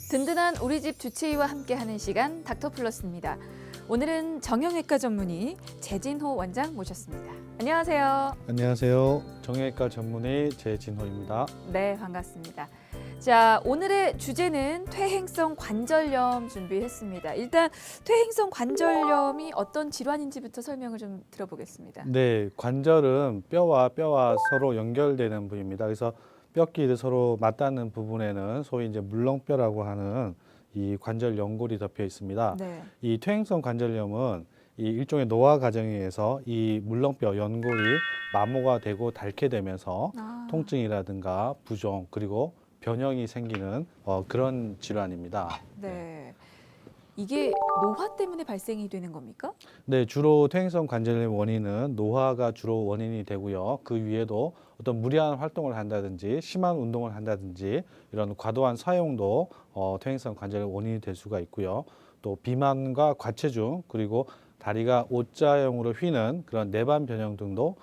든든한 우리 집 주치의와 함께하는 시간 닥터플러스입니다. 오늘은 정형외과 전문의 재진호 원장 모셨습니다. 안녕하세요. 안녕하세요. 정형외과 전문의 재진호입니다. 네, 반갑습니다. 자, 오늘의 주제는 퇴행성 관절염 준비했습니다. 일단 퇴행성 관절염이 어떤 질환인지부터 설명을 좀 들어보겠습니다. 네, 관절은 뼈와 서로 연결되는 부위입니다. 그래서 뼈끼리 서로 맞닿는 부분에는 소위 이제 물렁뼈라고 하는 이 관절 연골이 덮여 있습니다. 네. 이 퇴행성 관절염은 이 일종의 노화 과정에 의해서 이 물렁뼈 연골이 마모가 되고 닳게 되면서 통증이라든가 부종 그리고 변형이 생기는 그런 질환입니다. 네. 이게 노화 때문에 발생이 되는 겁니까? 네, 주로 퇴행성 관절염의 원인은 노화가 주로 원인이 되고요. 그 위에도 어떤 무리한 활동을 한다든지 심한 운동을 한다든지 이런 과도한 사용도 퇴행성 관절염의 원인이 될 수가 있고요. 또 비만과 과체중 그리고 다리가 O자형으로 휘는 그런 내반 변형 등도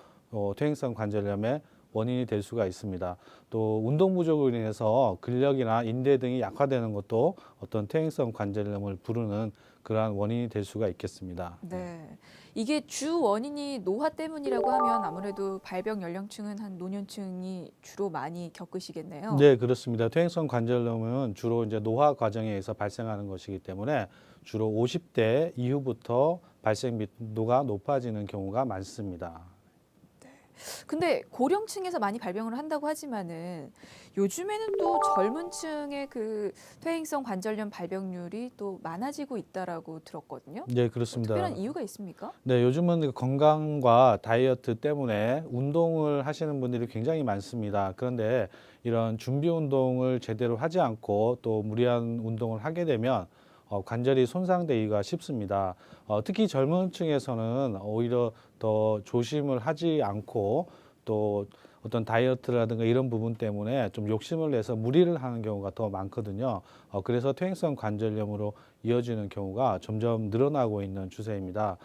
퇴행성 관절염의 원인이 될 수가 있습니다. 또 운동 부족으로 인해서 근력이나 인대 등이 약화되는 것도 어떤 퇴행성 관절염을 부르는 그러한 원인이 될 수가 있겠습니다. 네. 이게 주 원인이 노화 때문이라고 하면 아무래도 발병 연령층은 한 노년층이 주로 많이 겪으시겠네요. 네, 그렇습니다. 퇴행성 관절염은 주로 이제 노화 과정에 의해서 발생하는 것이기 때문에 주로 50대 이후부터 발생 빈도가 높아지는 경우가 많습니다. 근데 고령층에서 많이 발병을 한다고 하지만은 요즘에는 또 젊은 층의 그 퇴행성 관절염 발병률이 또 많아지고 있다라고 들었거든요. 네, 그렇습니다. 특별한 이유가 있습니까? 네, 요즘은 건강과 다이어트 때문에 운동을 하시는 분들이 굉장히 많습니다. 그런데 이런 준비 운동을 제대로 하지 않고 또 무리한 운동을 하게 되면 관절이 손상되기가 쉽습니다. 특히 젊은 층에서는 오히려 더 조심을 하지 않고 또 어떤 다이어트라든가 이런 부분 때문에 좀 욕심을 내서 무리를 하는 경우가 더 많거든요. 그래서 퇴행성 관절염으로 이어지는 경우가 점점 늘어나고 있는 추세입니다.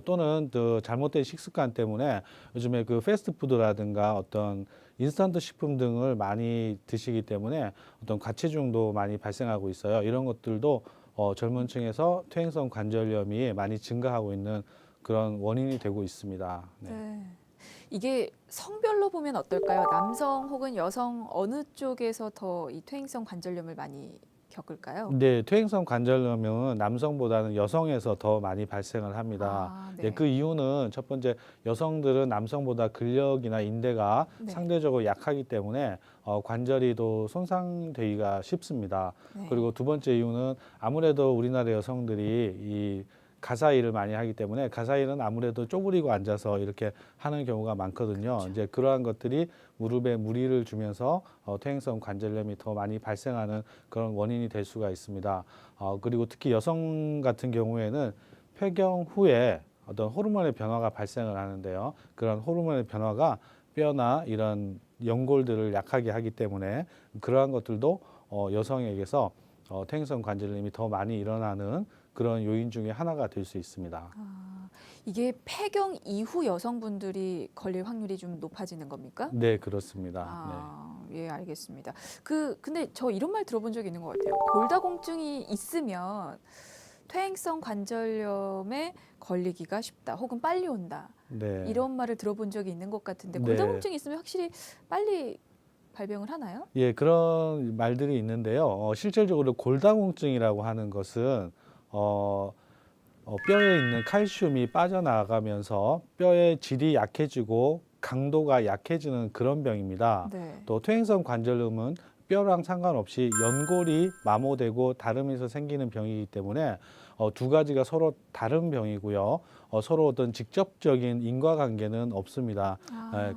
또는 그 잘못된 식습관 때문에 요즘에 그 패스트푸드라든가 어떤 인스턴트 식품 등을 많이 드시기 때문에 어떤 과체중도 많이 발생하고 있어요. 이런 것들도 젊은 층에서 퇴행성 관절염이 많이 증가하고 있는 그런 원인이 되고 있습니다. 네. 네. 이게 성별로 보면 어떨까요? 남성 혹은 여성 어느 쪽에서 더 이 퇴행성 관절염을 많이 겪을까요? 네, 퇴행성 관절염은 남성보다는 여성에서 더 많이 발생을 합니다. 네. 그 이유는 첫 번째, 여성들은 남성보다 근력이나 인대가 네. 상대적으로 약하기 때문에 관절이 더 손상되기가 쉽습니다. 네. 그리고 두 번째 이유는 아무래도 우리나라 여성들이 이 가사 일을 많이 하기 때문에 가사 일은 아무래도 쪼그리고 앉아서 이렇게 하는 경우가 많거든요. 그렇죠. 이제 그러한 것들이 무릎에 무리를 주면서 퇴행성 관절염이 더 많이 발생하는 그런 원인이 될 수가 있습니다. 그리고 특히 여성 같은 경우에는 폐경 후에 어떤 호르몬의 변화가 발생을 하는데요. 그런 호르몬의 변화가 뼈나 이런 연골들을 약하게 하기 때문에 그러한 것들도 여성에게서 퇴행성 관절염이 더 많이 일어나는 그런 요인 중에 하나가 될 수 있습니다. 이게 폐경 이후 여성분들이 걸릴 확률이 좀 높아지는 겁니까? 네, 그렇습니다. 예, 알겠습니다. 근데 저 이런 말 들어본 적이 있는 것 같아요. 골다공증이 있으면 퇴행성 관절염에 걸리기가 쉽다, 혹은 빨리 온다. 네. 이런 말을 들어본 적이 있는 것 같은데 네. 골다공증이 있으면 확실히 빨리 발병을 하나요? 예, 그런 말들이 있는데요. 실질적으로 골다공증이라고 하는 것은 뼈에 있는 칼슘이 빠져나가면서 뼈의 질이 약해지고 강도가 약해지는 그런 병입니다. 네. 또 퇴행성 관절염은 뼈랑 상관없이 연골이 마모되고 다름에서 생기는 병이기 때문에 두 가지가 서로 다른 병이고요. 서로 어떤 직접적인 인과관계는 없습니다.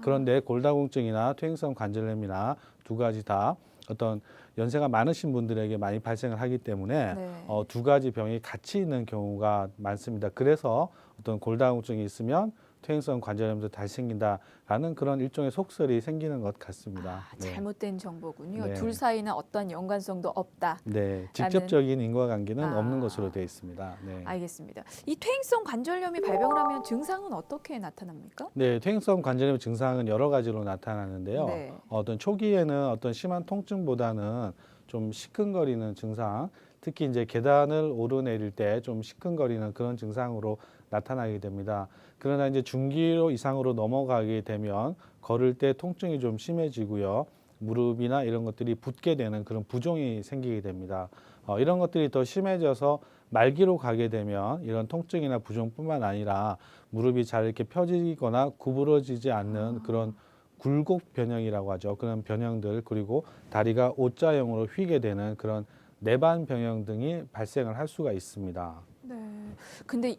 그런데 골다공증이나 퇴행성 관절염이나 두 가지 다 어떤 연세가 많으신 분들에게 많이 발생을 하기 때문에 네. 두 가지 병이 같이 있는 경우가 많습니다. 그래서 어떤 골다공증이 있으면 퇴행성 관절염도 다시 생긴다라는 그런 일종의 속설이 생기는 것 같습니다. 네. 잘못된 정보군요. 네. 둘 사이는 어떤 연관성도 없다. 네, 직접적인 인과관계는 없는 것으로 되어 있습니다. 네. 알겠습니다. 이 퇴행성 관절염이 발병을 하면 증상은 어떻게 나타납니까? 네, 퇴행성 관절염 증상은 여러 가지로 나타나는데요. 네. 어떤 초기에는 어떤 심한 통증보다는 좀 시큰거리는 증상, 특히 이제 계단을 오르내릴 때 좀 시큰거리는 그런 증상으로 나타나게 됩니다. 그러나 이제 중기로 이상으로 넘어가게 되면 걸을 때 통증이 좀 심해지고요. 무릎이나 이런 것들이 붓게 되는 그런 부종이 생기게 됩니다. 이런 것들이 더 심해져서 말기로 가게 되면 이런 통증이나 부종뿐만 아니라 무릎이 잘 이렇게 펴지거나 구부러지지 않는 그런 굴곡 변형이라고 하죠. 그런 변형들, 그리고 다리가 O자형으로 휘게 되는 그런 내반 변형 등이 발생을 할 수가 있습니다. 네. 근데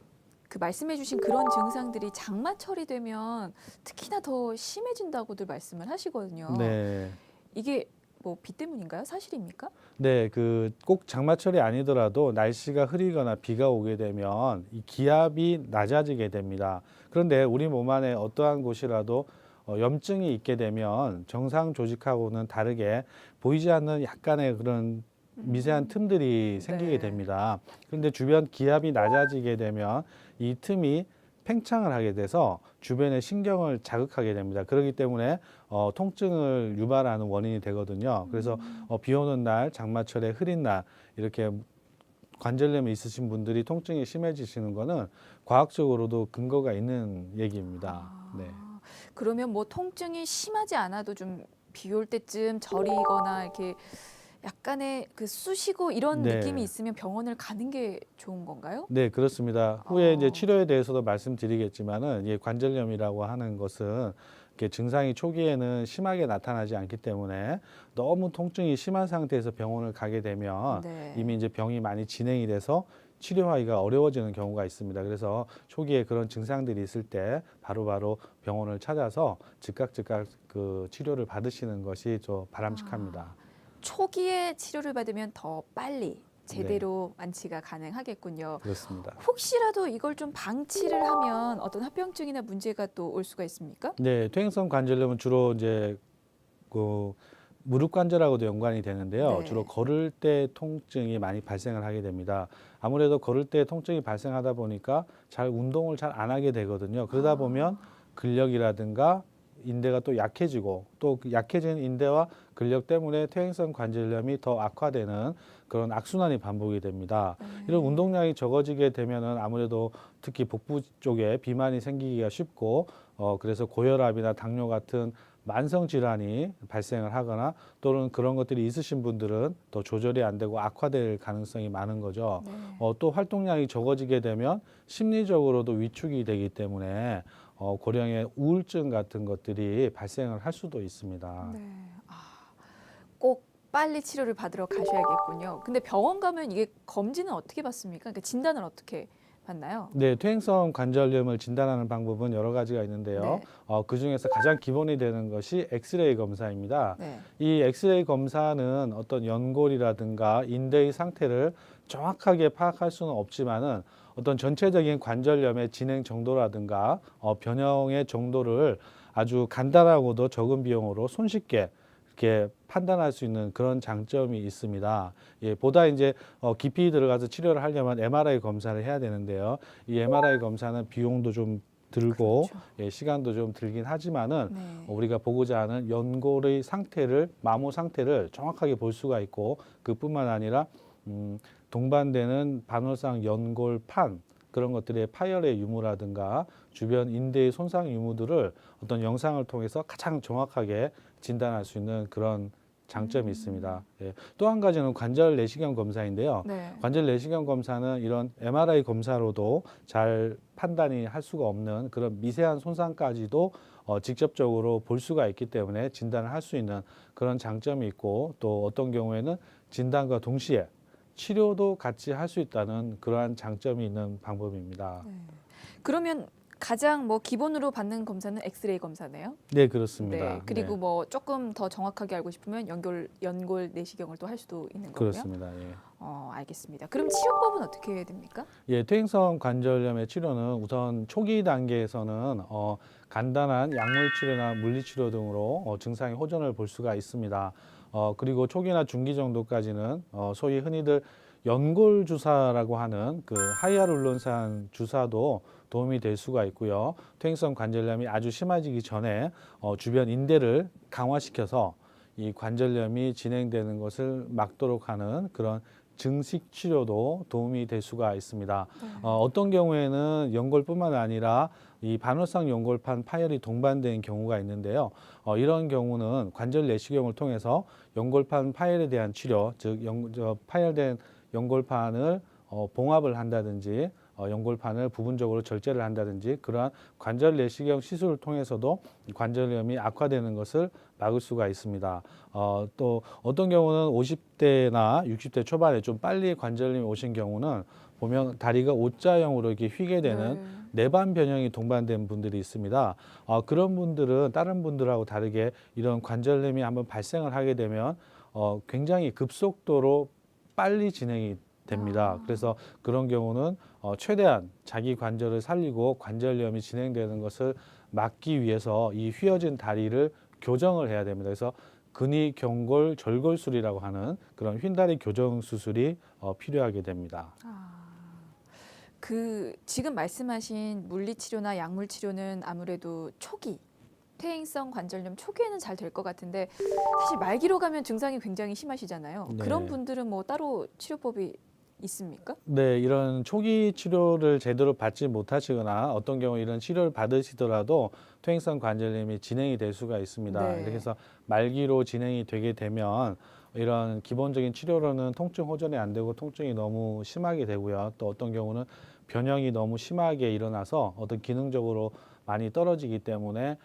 그 말씀해주신 그런 증상들이 장마철이 되면 특히나 더 심해진다고들 말씀을 하시거든요. 네. 이게 뭐 비 때문인가요? 사실입니까? 네, 그 꼭 장마철이 아니더라도 날씨가 흐리거나 비가 오게 되면 이 기압이 낮아지게 됩니다. 그런데 우리 몸 안에 어떠한 곳이라도 염증이 있게 되면 정상 조직하고는 다르게 보이지 않는 약간의 그런 미세한 틈들이 생기게 네. 됩니다. 그런데 주변 기압이 낮아지게 되면 이 틈이 팽창을 하게 돼서 주변의 신경을 자극하게 됩니다. 그렇기 때문에 통증을 유발하는 원인이 되거든요. 그래서 비 오는 날, 장마철에 흐린 날 이렇게 관절염이 있으신 분들이 통증이 심해지시는 거는 과학적으로도 근거가 있는 얘기입니다. 네. 그러면 뭐 통증이 심하지 않아도 좀 비 올 때쯤 저리거나 이렇게 약간의 그 쑤시고 이런 네. 느낌이 있으면 병원을 가는 게 좋은 건가요? 네, 그렇습니다. 후에 이제 어. 치료에 대해서도 말씀드리겠지만은 이 관절염이라고 하는 것은 이렇게 증상이 초기에는 심하게 나타나지 않기 때문에 너무 통증이 심한 상태에서 병원을 가게 되면 네. 이미 이제 병이 많이 진행이 돼서 치료하기가 어려워지는 경우가 있습니다. 그래서 초기에 그런 증상들이 있을 때 바로바로 병원을 찾아서 즉각 그 치료를 받으시는 것이 좀 바람직합니다. 초기에 치료를 받으면 더 빨리 제대로 완치가 가능하겠군요. 그렇습니다. 혹시라도 이걸 좀 방치를 하면 어떤 합병증이나 문제가 또 올 수가 있습니까? 네, 퇴행성 관절염은 주로 이제 그 무릎 관절하고도 연관이 되는데요. 네. 주로 걸을 때 통증이 많이 발생을 하게 됩니다. 아무래도 걸을 때 통증이 발생하다 보니까 잘 운동을 잘 안 하게 되거든요. 그러다 보면 근력이라든가 인대가 또 약해지고 또그 약해진 인대와 근력 때문에 퇴행성 관절염이 더 악화되는 그런 악순환이 반복이 됩니다. 이런 운동량이 적어지게 되면은 아무래도 특히 복부 쪽에 비만이 생기기가 쉽고 그래서 고혈압이나 당뇨 같은 만성 질환이 발생을 하거나 또는 그런 것들이 있으신 분들은 더 조절이 안 되고 악화될 가능성이 많은 거죠. 네. 또 활동량이 적어지게 되면 심리적으로도 위축이 되기 때문에 고령의 우울증 같은 것들이 발생을 할 수도 있습니다. 네. 꼭 빨리 치료를 받으러 가셔야겠군요. 근데 병원 가면 이게 검진은 어떻게 받습니까? 그러니까 진단을 어떻게 받나요? 네, 퇴행성 관절염을 진단하는 방법은 여러 가지가 있는데요. 네. 그 중에서 가장 기본이 되는 것이 엑스레이 검사입니다. 네. 이 엑스레이 검사는 어떤 연골이라든가 인대의 상태를 정확하게 파악할 수는 없지만은 어떤 전체적인 관절염의 진행 정도라든가 변형의 정도를 아주 간단하고도 적은 비용으로 손쉽게 이렇게 판단할 수 있는 그런 장점이 있습니다. 예, 보다 이제 깊이 들어가서 치료를 하려면 MRI 검사를 해야 되는데요. 이 MRI 검사는 비용도 좀 들고 그렇죠. 예, 시간도 좀 들긴 하지만은 네. 우리가 보고자 하는 연골의 상태를 마모 상태를 정확하게 볼 수가 있고 그뿐만 아니라 동반되는 반월상 연골판 그런 것들의 파열의 유무라든가 주변 인대의 손상 유무들을 어떤 영상을 통해서 가장 정확하게 진단할 수 있는 그런 장점이 있습니다. 예. 또 한 가지는 관절 내시경 검사인데요. 네. 관절 내시경 검사는 이런 MRI 검사로도 잘 판단이 할 수가 없는 그런 미세한 손상까지도 직접적으로 볼 수가 있기 때문에 진단을 할 수 있는 그런 장점이 있고 또 어떤 경우에는 진단과 동시에 치료도 같이 할 수 있다는 그러한 장점이 있는 방법입니다. 네. 그러면 가장 뭐 기본으로 받는 검사는 엑스레이 검사네요. 네, 그렇습니다. 네. 그리고 네, 뭐 조금 더 정확하게 알고 싶으면 연골 내시경을 또 할 수도 있는 거고요. 그렇습니다. 예. 알겠습니다. 그럼 치료법은 어떻게 해야 됩니까? 예, 퇴행성 관절염의 치료는 우선 초기 단계에서는 간단한 약물 치료나 물리 치료 등으로 증상의 호전을 볼 수가 있습니다. 그리고 초기나 중기 정도까지는 소위 흔히들 연골 주사라고 하는 그 하이알루론산 주사도 도움이 될 수가 있고요. 퇴행성 관절염이 아주 심해지기 전에 주변 인대를 강화시켜서 이 관절염이 진행되는 것을 막도록 하는 그런 증식 치료도 도움이 될 수가 있습니다. 네. 어떤 경우에는 연골뿐만 아니라 이 반월상 연골판 파열이 동반된 경우가 있는데요. 이런 경우는 관절 내시경을 통해서 연골판 파열에 대한 치료, 즉 파열된 연골판을 봉합을 한다든지 연골판을 부분적으로 절제를 한다든지 그러한 관절 내시경 시술을 통해서도 관절염이 악화되는 것을 막을 수가 있습니다. 또 어떤 경우는 50대나 60대 초반에 좀 빨리 관절염이 오신 경우는 보면 다리가 O자형으로 이렇게 휘게 되는 네. 내반 변형이 동반된 분들이 있습니다. 그런 분들은 다른 분들하고 다르게 이런 관절염이 한번 발생을 하게 되면 굉장히 급속도로 빨리 진행이 됩니다. 그래서 그런 경우는 최대한 자기 관절을 살리고 관절염이 진행되는 것을 막기 위해서 이 휘어진 다리를 교정을 해야 됩니다. 그래서 근위경골 절골술이라고 하는 그런 휜다리 교정 수술이 필요하게 됩니다. 그 지금 말씀하신 물리치료나 약물치료는 아무래도 초기 퇴행성 관절염 초기에는 잘 될 것 같은데 사실 말기로 가면 증상이 굉장히 심하시잖아요. 네. 그런 분들은 뭐 따로 치료법이 있습니까? 네, 이런 초기 치료를 제대로 받지 못하시거나 어떤 경우 이런 치료를 받으시더라도 퇴행성 관절염이 진행이 될 수가 있습니다. 네. 이렇게 해서 말기로 진행이 되게 되면 이런 기본적인 치료로는 통증 호전이 안 되고 통증이 너무 심하게 되고요. 또 어떤 경우는 변형이 너무 심하게 일어나서 어떤 기능적으로 많이 떨어지기 때문에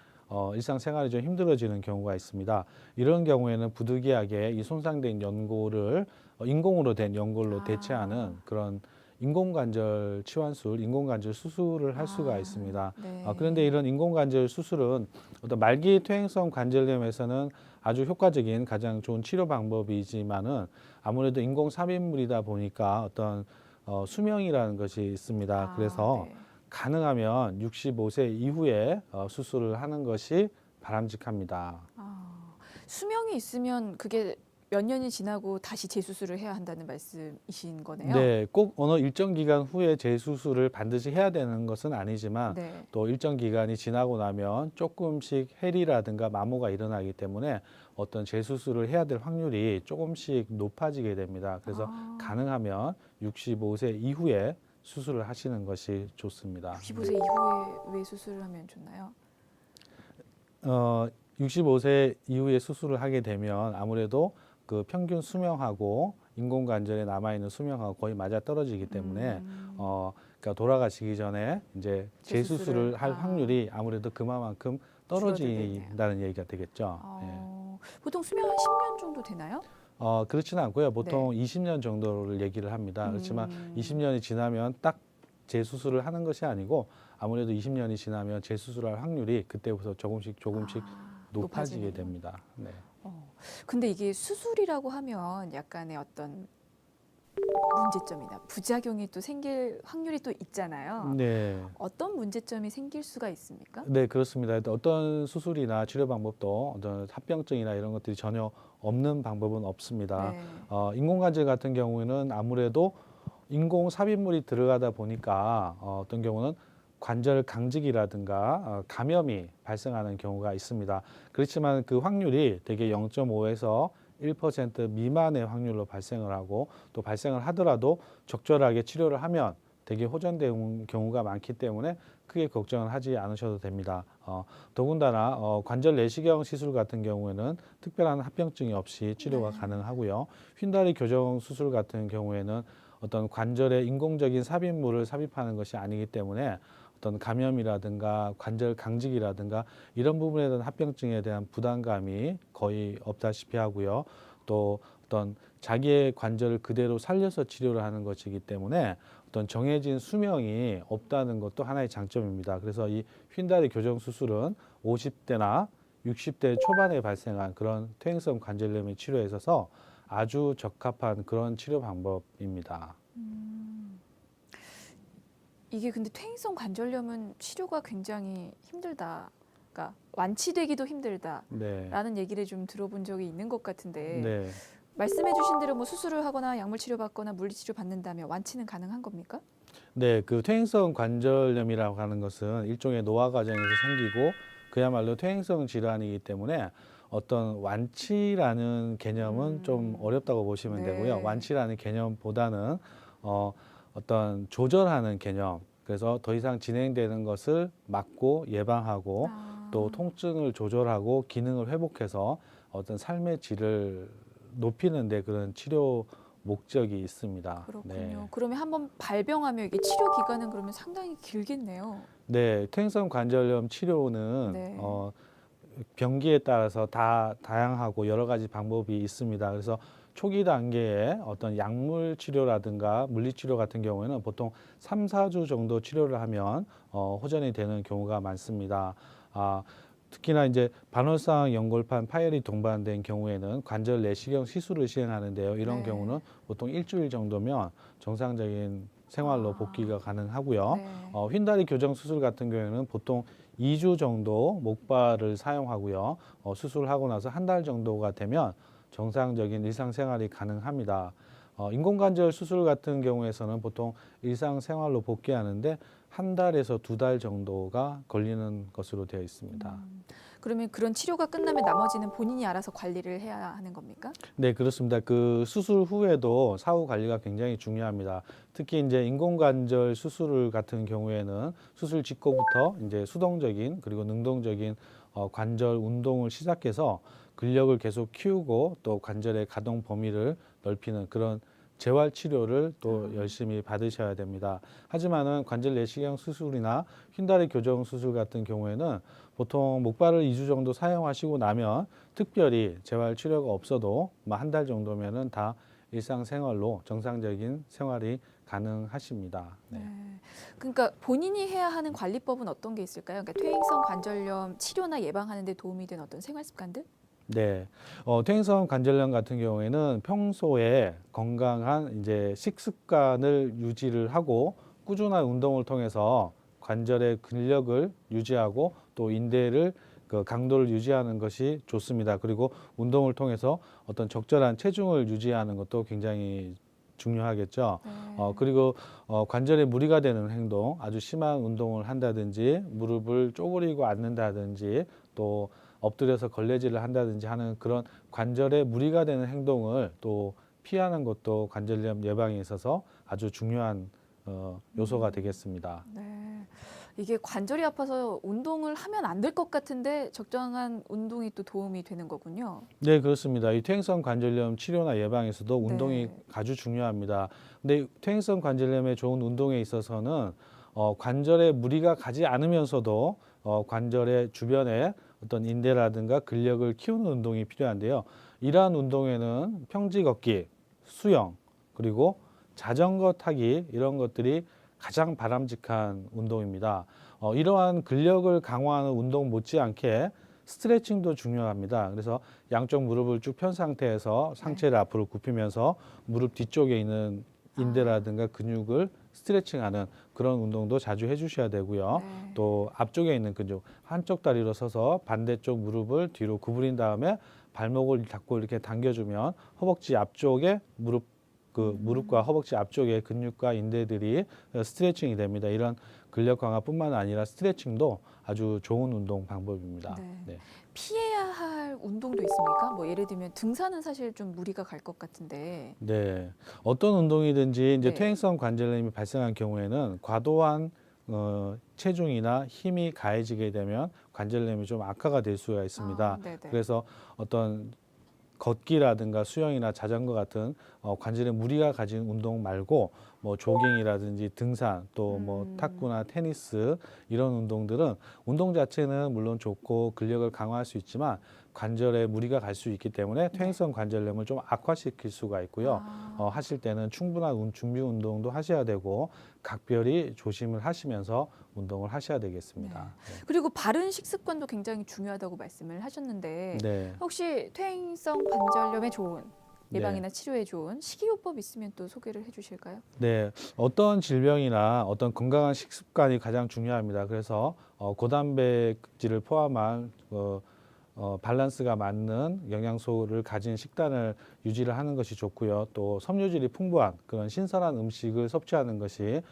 일상생활이 좀 힘들어지는 경우가 있습니다. 이런 경우에는 부득이하게 이 손상된 연골을 인공으로 된 연골로 대체하는 그런 인공관절 치환술, 인공관절 수술을 할 수가 있습니다. 네. 그런데 이런 인공관절 수술은 어떤 말기 퇴행성 관절염에서는 아주 효과적인 가장 좋은 치료 방법이지만은 아무래도 인공 삽입물이다 보니까 어떤 수명이라는 것이 있습니다. 그래서 네. 가능하면 65세 이후에 수술을 하는 것이 바람직합니다. 수명이 있으면 그게 몇 년이 지나고 다시 재수술을 해야 한다는 말씀이신 거네요. 네, 꼭 어느 일정 기간 후에 재수술을 반드시 해야 되는 것은 아니지만 네. 또 일정 기간이 지나고 나면 조금씩 해리라든가 마모가 일어나기 때문에 어떤 재수술을 해야 될 확률이 조금씩 높아지게 됩니다. 그래서 가능하면 65세 이후에 수술을 하시는 것이 좋습니다. 65세 이후에 왜 수술을 하면 좋나요? 65세 이후에 수술을 하게 되면 아무래도 그 평균 수명하고 인공관절에 남아있는 수명하고 거의 맞아 떨어지기 때문에 그러니까 돌아가시기 전에 이제 재수술을 할 확률이 아무래도 그만큼 떨어진다는 얘기가 되겠죠. 보통 수명 한 10년 정도 되나요? 그렇지는 않고요. 보통 20년 정도를 얘기를 합니다. 그렇지만 20년이 지나면 딱 재수술을 하는 것이 아니고 아무래도 20년이 지나면 재수술할 확률이 그때부터 조금씩 높아지게 됩니다. 네. 근데 이게 수술이라고 하면 약간의 어떤 문제점이나 부작용이 또 생길 확률이 또 있잖아요. 네. 어떤 문제점이 생길 수가 있습니까? 네, 그렇습니다. 어떤 수술이나 치료 방법도 어떤 합병증이나 이런 것들이 전혀 없는 방법은 없습니다. 네. 인공관절 같은 경우에는 아무래도 인공 삽입물이 들어가다 보니까 어떤 경우는 관절 강직이라든가 감염이 발생하는 경우가 있습니다. 그렇지만 그 확률이 대개 0.5에서 1% 미만의 확률로 발생을 하고 또 발생을 하더라도 적절하게 치료를 하면 되게 호전되는 경우가 많기 때문에 크게 걱정을 하지 않으셔도 됩니다. 더군다나 관절 내시경 시술 같은 경우에는 특별한 합병증이 없이 치료가 가능하고요. 휜다리 교정 수술 같은 경우에는 어떤 관절에 인공적인 삽입물을 삽입하는 것이 아니기 때문에 어떤 감염이라든가 관절 강직이라든가 이런 부분에 대한 합병증에 대한 부담감이 거의 없다시피 하고요. 또 어떤 자기의 관절을 그대로 살려서 치료를 하는 것이기 때문에 어떤 정해진 수명이 없다는 것도 하나의 장점입니다. 그래서 이 휜다리 교정 수술은 50대나 60대 초반에 발생한 그런 퇴행성 관절염의 치료에 있어서 아주 적합한 그런 치료 방법입니다. 이게 근데 퇴행성 관절염은 치료가 굉장히 힘들다. 그러니까 완치되기도 힘들다라는 네. 얘기를 좀 들어본 적이 있는 것 같은데 네. 말씀해주신 대로 뭐 수술을 하거나 약물 치료 받거나 물리 치료 받는다면 완치는 가능한 겁니까? 네, 그 퇴행성 관절염이라고 하는 것은 일종의 노화 과정에서 생기고 그야말로 퇴행성 질환이기 때문에 어떤 완치라는 개념은 좀 어렵다고 보시면 네. 되고요. 완치라는 개념보다는 어떤 조절하는 개념. 그래서 더 이상 진행되는 것을 막고 예방하고 또 통증을 조절하고 기능을 회복해서 어떤 삶의 질을 높이는 데 그런 치료 목적이 있습니다. 그렇군요. 그러면 한번 발병하면 이게 치료 기간은 그러면 상당히 길겠네요. 네, 퇴행성 관절염 치료는 네. 병기에 따라서 다 다양하고 여러 가지 방법이 있습니다. 그래서 초기 단계에 어떤 약물 치료라든가 물리 치료 같은 경우에는 보통 3, 4주 정도 치료를 하면 호전이 되는 경우가 많습니다. 특히나 이제 반월상 연골판 파열이 동반된 경우에는 관절 내시경 시술을 시행하는데요. 이런 네. 경우는 보통 일주일 정도면 정상적인 생활로 복귀가 가능하고요. 네. 휜다리 교정 수술 같은 경우에는 보통 2주 정도 목발을 사용하고요. 수술하고 나서 한 달 정도가 되면 정상적인 일상생활이 가능합니다. 인공관절 수술 같은 경우에서는 보통 일상생활로 복귀하는데 한 달에서 두 달 정도가 걸리는 것으로 되어 있습니다. 그러면 그런 치료가 끝나면 나머지는 본인이 알아서 관리를 해야 하는 겁니까? 네, 그렇습니다. 그 수술 후에도 사후 관리가 굉장히 중요합니다. 특히 이제 인공관절 수술 같은 경우에는 수술 직후부터 이제 수동적인 그리고 능동적인 관절 운동을 시작해서 근력을 계속 키우고 또 관절의 가동 범위를 넓히는 그런 재활 치료를 또 열심히 받으셔야 됩니다. 하지만은 관절 내시경 수술이나 휜다리 교정 수술 같은 경우에는 보통 목발을 2주 정도 사용하시고 나면 특별히 재활 치료가 없어도 한 달 정도면은 다 일상생활로 정상적인 생활이 가능하십니다. 네. 그러니까 본인이 해야 하는 관리법은 어떤 게 있을까요? 그러니까 퇴행성 관절염 치료나 예방하는 데 도움이 되는 어떤 생활 습관들? 네, 퇴행성 관절염 같은 경우에는 평소에 건강한 이제 식습관을 유지를 하고 꾸준한 운동을 통해서 관절의 근력을 유지하고 또 인대를 그 강도를 유지하는 것이 좋습니다. 그리고 운동을 통해서 어떤 적절한 체중을 유지하는 것도 굉장히 중요하겠죠. 그리고 관절에 무리가 되는 행동, 아주 심한 운동을 한다든지 무릎을 쪼그리고 앉는다든지 또 엎드려서 걸레질을 한다든지 하는 그런 관절에 무리가 되는 행동을 또 피하는 것도 관절염 예방에 있어서 아주 중요한 요소가 되겠습니다. 네. 이게 관절이 아파서 운동을 하면 안 될 것 같은데 적정한 운동이 또 도움이 되는 거군요. 네, 그렇습니다. 이 퇴행성 관절염 치료나 예방에서도 운동이 네. 아주 중요합니다. 근데 퇴행성 관절염에 좋은 운동에 있어서는 관절에 무리가 가지 않으면서도 관절의 주변에 어떤 인대라든가 근력을 키우는 운동이 필요한데요. 이러한 운동에는 평지 걷기, 수영, 그리고 자전거 타기 이런 것들이 가장 바람직한 운동입니다. 이러한 근력을 강화하는 운동 못지않게 스트레칭도 중요합니다. 그래서 양쪽 무릎을 쭉 편 상태에서 상체를 앞으로 굽히면서 무릎 뒤쪽에 있는 인대라든가 근육을 스트레칭하는 그런 운동도 자주 해주셔야 되고요. 네. 또 앞쪽에 있는 근육 한쪽 다리로 서서 반대쪽 무릎을 뒤로 구부린 다음에 발목을 잡고 이렇게 당겨주면 허벅지 앞쪽에 무릎과 허벅지 앞쪽에 근육과 인대들이 스트레칭이 됩니다. 이런 근력 강화뿐만 아니라 스트레칭도 아주 좋은 운동 방법입니다. 네. 네. 피해야 할 운동도 있습니까? 뭐 예를 들면 등산은 사실 좀 무리가 갈 것 같은데. 네. 어떤 운동이든지 이제 네. 퇴행성 관절염이 발생한 경우에는 과도한 체중이나 힘이 가해지게 되면 관절염이 좀 악화가 될 수가 있습니다. 네네. 그래서 어떤 걷기라든가 수영이나 자전거 같은 관절에 무리가 가진 운동 말고 뭐 조깅이라든지 등산 또 뭐 탁구나 테니스 이런 운동들은 운동 자체는 물론 좋고 근력을 강화할 수 있지만 관절에 무리가 갈 수 있기 때문에 퇴행성 관절염을 좀 악화시킬 수가 있고요. 하실 때는 충분한 준비 운동도 하셔야 되고 각별히 조심을 하시면서 운동을 하셔야 되겠습니다. 그리고 바른 식습관도 굉장히 중요하다고 말씀을 하셨는데 네. 혹시 퇴행성 관절염에 좋은 예방이나 치료에 좋은 식이요법 있으면 또 소개를 해주실까요? 네, 어떤 질병이나 어떤 건강한 식습관이 가장 중요합니다. 그래서 고단백질을 포함한 밸런스가 맞는 영양소를 가진 식단을 유지를 하는 것이 좋고요. 또 섬유질이 풍부한 그런 신선한 음식을 섭취하는 것이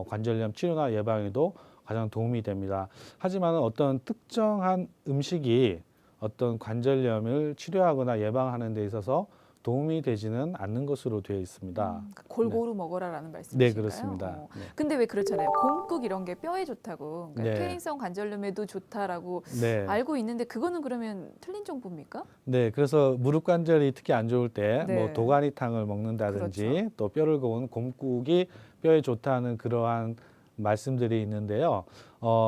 관절염 치료나 예방에도 가장 도움이 됩니다. 하지만 어떤 특정한 음식이 어떤 관절염을 치료하거나 예방하는 데 있어서 도움이 되지는 않는 것으로 되어 있습니다. 골고루 먹어라라는 네, 말씀이신가요? 그렇습니다. 네. 근데 왜 그렇잖아요. 곰국 이런 게 뼈에 좋다고, 그러니까 네. 퇴행성 관절염에도 좋다라고 네. 알고 있는데 그거는 그러면 틀린 정보입니까? 네, 그래서 무릎 관절이 특히 안 좋을 때 네. 뭐 도가니탕을 먹는다든지 그렇죠. 또 뼈를 고운 곰국이 뼈에 좋다는 그러한 말씀들이 있는데요.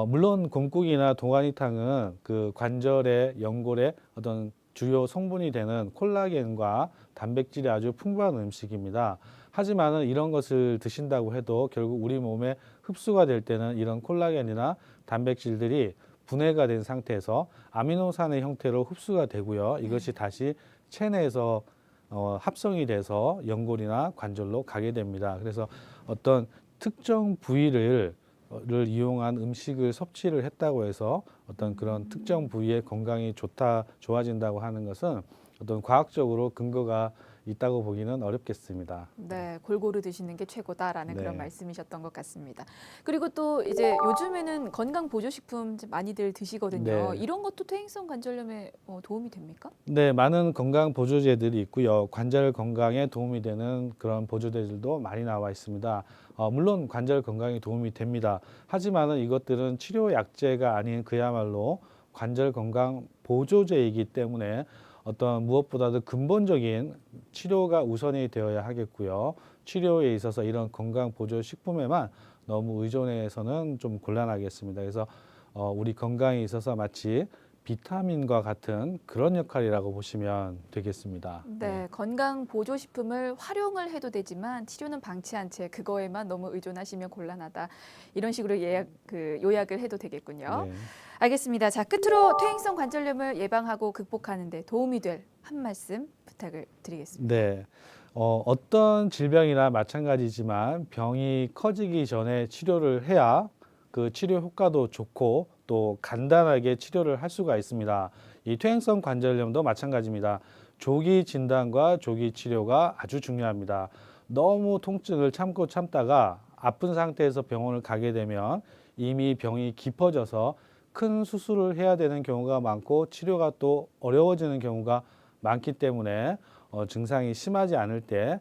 물론 곰국이나 도가니탕은 그 관절의 연골의 어떤 주요 성분이 되는 콜라겐과 단백질이 아주 풍부한 음식입니다. 하지만은 이런 것을 드신다고 해도 결국 우리 몸에 흡수가 될 때는 이런 콜라겐이나 단백질들이 분해가 된 상태에서 아미노산의 형태로 흡수가 되고요. 이것이 다시 체내에서 합성이 돼서 연골이나 관절로 가게 됩니다. 그래서 어떤 특정 부위를 이용한 음식을 섭취를 했다고 해서 어떤 그런 특정 부위의 건강이 좋아진다고 하는 것은 어떤 과학적으로 근거가 있다고 보기는 어렵겠습니다. 네, 골고루 드시는 게 최고다라는 네. 그런 말씀이셨던 것 같습니다. 그리고 또 이제 요즘에는 건강 보조식품 많이들 드시거든요. 네. 이런 것도 퇴행성 관절염에 도움이 됩니까? 네, 많은 건강 보조제들이 있고요. 관절 건강에 도움이 되는 그런 보조제들도 많이 나와 있습니다. 물론 관절 건강에 도움이 됩니다. 하지만은 이것들은 치료 약제가 아닌 그야말로 관절 건강 보조제이기 때문에 어떤 무엇보다도 근본적인 치료가 우선이 되어야 하겠고요. 치료에 있어서 이런 건강 보조 식품에만 너무 의존해서는 좀 곤란하겠습니다. 그래서 우리 건강에 있어서 마치 비타민과 같은 그런 역할이라고 보시면 되겠습니다. 네, 건강 보조식품을 활용을 해도 되지만 치료는 방치한 채 그거에만 너무 의존하시면 곤란하다. 이런 식으로 요약을 해도 되겠군요. 네. 알겠습니다. 자, 끝으로 퇴행성 관절염을 예방하고 극복하는 데 도움이 될 한 말씀 부탁을 드리겠습니다. 네. 어떤 질병이나 마찬가지지만 병이 커지기 전에 치료를 해야 그 치료 효과도 좋고 또 간단하게 치료를 할 수가 있습니다. 이 퇴행성 관절염도 마찬가지입니다. 조기 진단과 조기 치료가 아주 중요합니다. 너무 통증을 참다가 아픈 상태에서 병원을 가게 되면 이미 병이 깊어져서 큰 수술을 해야 되는 경우가 많고 치료가 또 어려워지는 경우가 많기 때문에 증상이 심하지 않을 때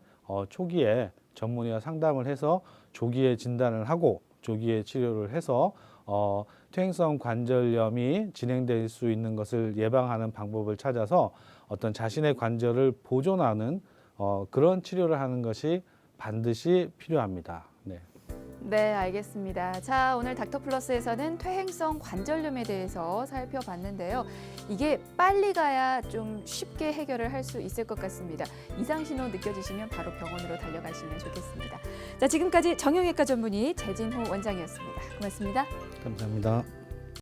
초기에 전문의와 상담을 해서 조기에 진단을 하고 조기에 치료를 해서 퇴행성 관절염이 진행될 수 있는 것을 예방하는 방법을 찾아서 어떤 자신의 관절을 보존하는 그런 치료를 하는 것이 반드시 필요합니다. 네. 네, 알겠습니다. 자, 오늘 닥터플러스에서는 퇴행성 관절염에 대해서 살펴봤는데요. 이게 빨리 가야 좀 쉽게 해결을 할 수 있을 것 같습니다. 이상 신호 느껴지시면 바로 병원으로 달려가시면 좋겠습니다. 자, 지금까지 정형외과 전문의 재진호 원장이었습니다. 고맙습니다. 감사합니다.